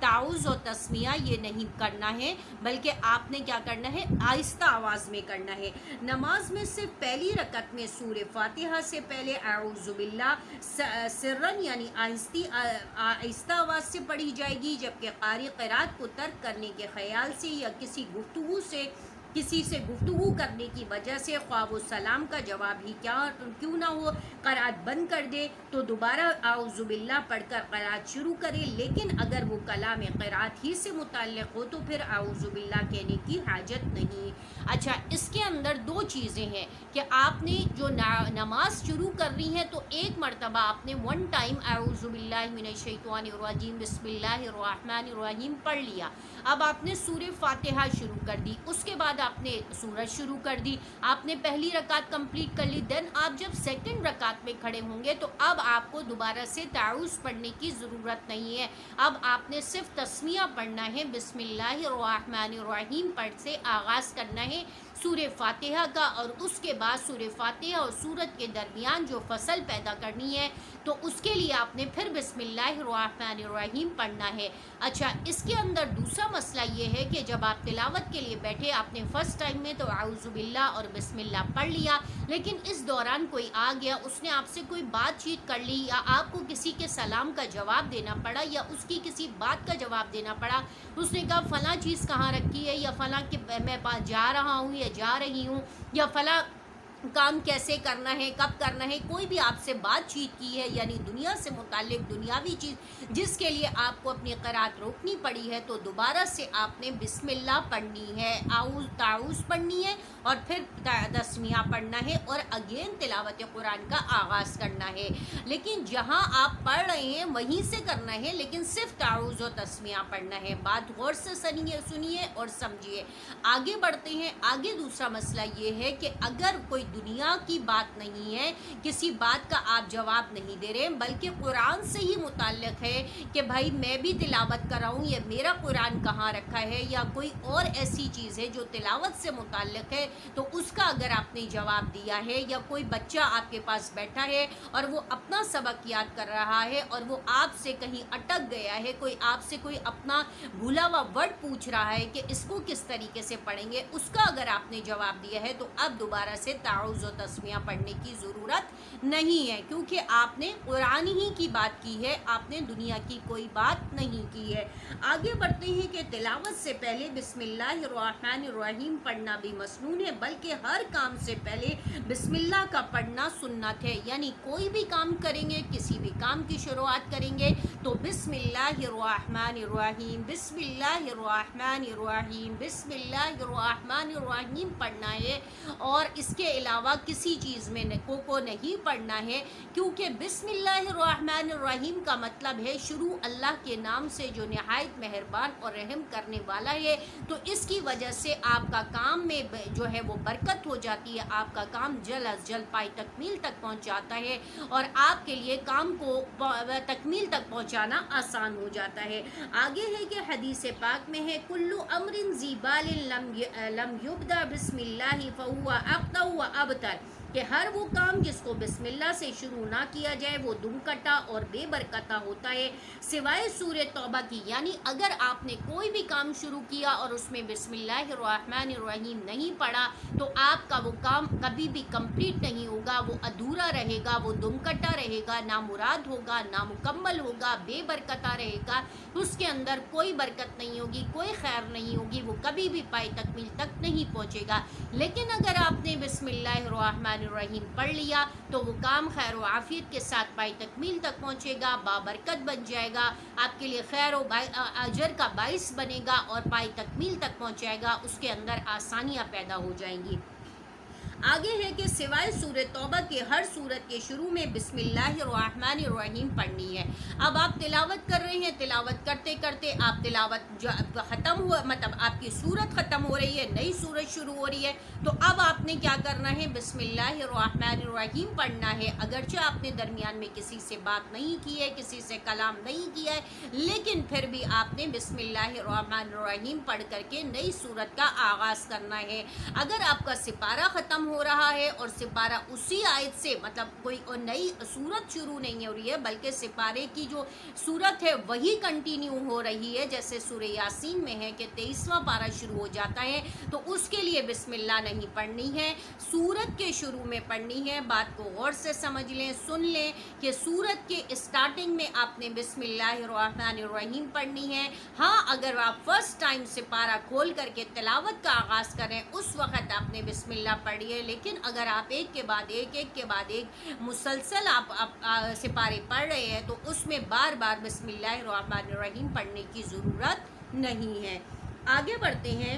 تعوذ اور تسمیہ یہ نہیں کرنا ہے، بلکہ آپ نے کیا کرنا ہے، آہستہ آواز میں کرنا ہے۔ نماز میں صرف پہلی رکعت میں سورہ فاتحہ سے پہلے اعوذ باللہ سرن یعنی آہستہ آواز سے پڑھی جائے گی، جبکہ قاری قرات کو ترک کرنے کے خیال سے یا کسی سے گفتگو کرنے کی وجہ سے خواہ و سلام کا جواب ہی کیوں نہ ہو قرات بند کر دے تو دوبارہ اعوذ باللہ پڑھ کر قرات شروع کرے، لیکن اگر وہ کلام قرات ہی سے متعلق ہو تو پھر اعوذ باللہ کہنے کی حاجت نہیں۔ اچھا، اس کے اندر دو چیزیں ہیں کہ آپ نے جو نماز شروع کرنی ہے تو ایک مرتبہ آپ نے ون ٹائم اعوذ باللہ من الشیطان الرجیم بسم اللہ الرحمن الرحیم پڑھ لیا، اب آپ نے سورہ فاتحہ شروع کر دی، اس کے بعد آپ نے سورت شروع کر دی، آپ نے پہلی رکعت کمپلیٹ کر لی، دین آپ جب سیکنڈ رکعت میں کھڑے ہوں گے تو اب آپ کو دوبارہ سے تعوذ پڑھنے کی ضرورت نہیں ہے، اب آپ نے صرف تسمیہ پڑھنا ہے، بسم اللہ الرحمن الرحیم پڑھ سے آغاز کرنا ہے سورہ فاتحہ کا، اور اس کے بعد سورہ فاتحہ اور سورت کے درمیان جو فصل پیدا کرنی ہے تو اس کے لیے آپ نے پھر بسم اللہ الرحمن الرحیم پڑھنا ہے۔ اچھا، اس کے اندر دوسرا مسئلہ یہ ہے کہ جب آپ تلاوت کے لیے بیٹھے، آپ نے فرسٹ ٹائم میں تو اعوذ باللہ اور بسم اللہ پڑھ لیا، لیکن اس دوران کوئی آ گیا، اس نے آپ سے کوئی بات چیت کر لی، یا آپ کو کسی کے سلام کا جواب دینا پڑا، یا اس کی کسی بات کا جواب دینا پڑا، اس نے کہا فلاں چیز کہاں رکھی ہے، یا فلاں کہ میں جا رہا ہوں یا جا رہی ہوں، یا فلاں کام کیسے کرنا ہے، کب کرنا ہے، کوئی بھی آپ سے بات چیت کی ہے، یعنی دنیا سے متعلق دنیاوی چیز جس کے لیے آپ کو اپنی قرات روکنی پڑی ہے، تو دوبارہ سے آپ نے بسم اللہ پڑھنی ہے، تعوذ پڑھنی ہے، اور پھر تسمیہ پڑھنا ہے، اور اگین تلاوت قرآن کا آغاز کرنا ہے۔ لیکن جہاں آپ پڑھ رہے ہیں وہیں سے کرنا ہے، لیکن صرف تعوذ و تسمیہ پڑھنا ہے۔ بات غور سے سنیے اور سمجھیے۔ آگے بڑھتے ہیں۔ آگے دوسرا مسئلہ یہ ہے کہ اگر کوئی دنیا کی بات نہیں ہے، کسی بات کا آپ جواب نہیں دے رہے، بلکہ قرآن سے ہی متعلق ہے کہ بھائی میں بھی تلاوت کر رہا ہوں، یا میرا قرآن کہاں رکھا ہے، یا کوئی اور ایسی چیز ہے جو تلاوت سے متعلق ہے، تو اس کا اگر آپ نے جواب دیا ہے، یا کوئی بچہ آپ کے پاس بیٹھا ہے اور وہ اپنا سبق یاد کر رہا ہے اور وہ آپ سے کہیں اٹک گیا ہے، کوئی آپ سے کوئی اپنا بھولا ہوا ورڈ پوچھ رہا ہے کہ اس کو کس طریقے سے پڑھیں گے، اس کا اگر آپ نے جواب دیا ہے تو اب دوبارہ سے تعوذ و تسمیہ پڑھنے کی ضرورت نہیں ہے، کیونکہ آپ نے قرآن ہی کی بات کی ہے، آپ نے دنیا کی کوئی بات نہیں کی ہے۔ آگے بڑھتے ہیں کہ تلاوت سے پہلے بسم اللہ الرحمن الرحیم پڑھنا بھی مسنون ہے، بلکہ ہر کام سے پہلے بسم اللہ کا پڑھنا سنت ہے، یعنی کوئی بھی کام کریں گے، کسی بھی کام کی شروعات کریں گے تو بسم اللہ الرحمن الرحیم، بسم اللہ الرحمن الرحیم، بسم اللہ الرحمن الرحیم پڑھنا ہے، اور اس کے علاوہ کسی چیز میں کو نہیں پڑھنا ہے، کیونکہ بسم اللہ الرحمن الرحیم کا مطلب ہے شروع اللہ کے نام سے جو نہایت مہربان اور رحم کرنے والا ہے، تو اس کی وجہ سے آپ کا کام میں جو ہے وہ برکت ہو جاتی ہے، آپ کا کام جلد از جلد پائی تکمیل تک پہنچ جاتا ہے، اور آپ کے لیے کام کو تکمیل تک پہنچانا آسان ہو جاتا ہے۔ آگے ہے کہ حدیث پاک میں ہے کل امر ذی بال لم یبدا بسم اللہ فہو اقطع و ابتر، کہ ہر وہ کام جس کو بسم اللہ سے شروع نہ کیا جائے وہ دم کٹا اور بے برکتہ ہوتا ہے، سوائے سورہ توبہ کی، یعنی اگر آپ نے کوئی بھی کام شروع کیا اور اس میں بسم اللہ الرحمن الرحیم نہیں پڑھا تو آپ کا وہ کام کبھی بھی کمپلیٹ نہیں ہوگا، وہ ادھورا رہے گا، وہ دم کٹا رہے گا، نامراد ہوگا، نامکمل ہوگا، بے برکتہ رہے گا، اس کے اندر کوئی برکت نہیں ہوگی، کوئی خیر نہیں ہوگی، وہ کبھی بھی پائی تکمیل تک نہیں پہنچے گا۔ لیکن اگر آپ نے بسم اللہ الرحمن الرحیم پڑھ لیا تو وہ کام خیر و عافیت کے ساتھ پائی تکمیل تک پہنچے گا، بابرکت بن جائے گا، آپ کے لیے خیر و اجر کا باعث بنے گا، اور پائی تکمیل تک پہنچائے گا، اس کے اندر آسانیاں پیدا ہو جائیں گی۔ آگے ہے کہ سوائے سورہ توبہ کے ہر سورت کے شروع میں بسم اللہ الرحمن الرحیم پڑھنی ہے۔ اب آپ تلاوت کر رہے ہیں، تلاوت کرتے کرتے آپ تلاوت ختم ہوا، مطلب آپ کی سورت ختم ہو رہی ہے، نئی سورت شروع ہو رہی ہے، تو اب آپ نے کیا کرنا ہے، بسم اللہ الرحمن الرحیم پڑھنا ہے، اگرچہ آپ نے درمیان میں کسی سے بات نہیں کی ہے، کسی سے کلام نہیں کیا ہے، لیکن پھر بھی آپ نے بسم اللہ الرحمن الرحیم پڑھ کر کے نئی سورت کا آغاز کرنا ہے۔ اگر آپ کا سپارہ ختم ہو رہا ہے اور سپارہ اسی آیت سے، مطلب کوئی نئی صورت شروع نہیں ہو رہی ہے بلکہ سپارے کی جو صورت ہے وہی کنٹینیو ہو رہی ہے، جیسے سورہ یاسین میں ہے کہ 23واں پارہ شروع ہو جاتا ہے تو اس کے لیے بسم اللہ نہیں پڑھنی ہے، سورت کے شروع میں پڑھنی ہے۔ بات کو غور سے سمجھ لیں، سن لیں کہ سورت کے اسٹارٹنگ میں آپ نے بسم اللہ الرحمن الرحیم پڑھنی ہے۔ ہاں اگر آپ فرسٹ ٹائم سپارہ کھول کر کے تلاوت کا آغاز کریں اس وقت آپ نے بسم اللہ پڑھی ہے، لیکن اگر آپ ایک کے بعد ایک مسلسل آپ سپارے پڑھ رہے ہیں تو اس میں بار بار بسم اللہ الرحمن الرحیم پڑھنے کی ضرورت نہیں ہے۔ آگے بڑھتے ہیں۔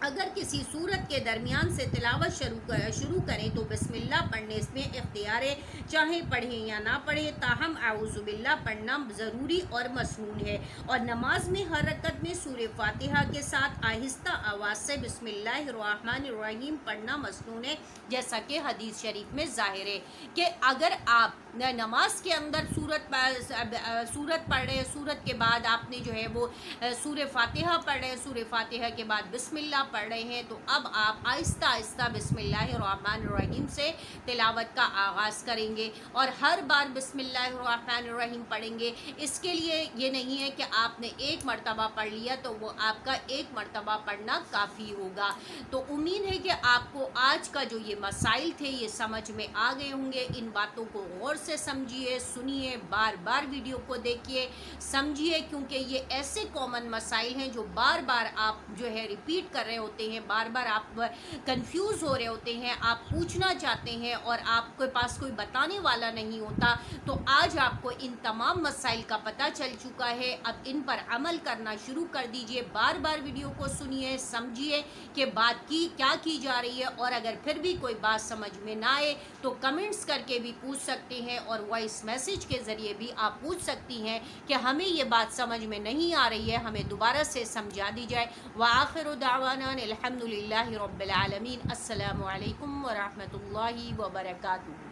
اگر کسی سورت کے درمیان سے تلاوت شروع کریں تو بسم اللہ پڑھنے اس میں اختیار ہے، چاہے پڑھیں یا نہ پڑھیں، تاہم اعوذ باللہ پڑھنا ضروری اور مسنون ہے، اور نماز میں ہر رکعت میں سورہ فاتحہ کے ساتھ آہستہ آواز سے بسم اللہ الرحمن الرحیم پڑھنا مسنون ہے، جیسا کہ حدیث شریف میں ظاہر ہے کہ اگر آپ نماز کے اندر سورت پڑھ رہے ہیں، سورت کے بعد آپ نے جو ہے وہ سورہ فاتحہ پڑھ رہے ہیں، سورہ فاتحہ کے بعد بسم اللہ پڑھ رہے ہیں، تو اب آپ آہستہ آہستہ بسم اللہ الرحمن الرحیم سے تلاوت کا آغاز کریں گے اور ہر بار بسم اللہ الرحمن الرحیم پڑھیں گے۔ اس کے لیے یہ نہیں ہے کہ آپ نے ایک مرتبہ پڑھ لیا تو وہ آپ کا ایک مرتبہ پڑھنا کافی ہوگا۔ تو امید ہے کہ آپ کو آج کا جو یہ مسائل تھے یہ سمجھ میں آ گئے ہوں گے۔ ان باتوں کو غور سے سمجھیے، سنیے، بار بار ویڈیو کو دیکھیے، سمجھیے، کیونکہ یہ ایسے کامن مسائل ہیں جو بار بار آپ جو ہے ریپیٹ کر رہے ہوتے ہیں، بار بار آپ کنفیوز ہو رہے ہوتے ہیں، آپ پوچھنا چاہتے ہیں اور آپ کے پاس کوئی بتانے والا نہیں ہوتا۔ تو آج آپ کو ان تمام مسائل کا پتہ چل چکا ہے، اب ان پر عمل کرنا شروع کر دیجئے۔ بار بار ویڈیو کو سنیے، سمجھیے کہ بات کیا کی جا رہی ہے، اور اگر پھر بھی کوئی بات سمجھ میں نہ آئے تو کمنٹس کر کے بھی پوچھ سکتے ہیں، اور وائس میسیج کے ذریعے بھی آپ پوچھ سکتی ہیں کہ ہمیں یہ بات سمجھ میں نہیں آ رہی ہے، ہمیں دوبارہ سے سمجھا دی جائے۔ وآخر دعوانا الحمدللہ رب العالمین۔ السلام علیکم ورحمۃ اللہ وبرکاتہ۔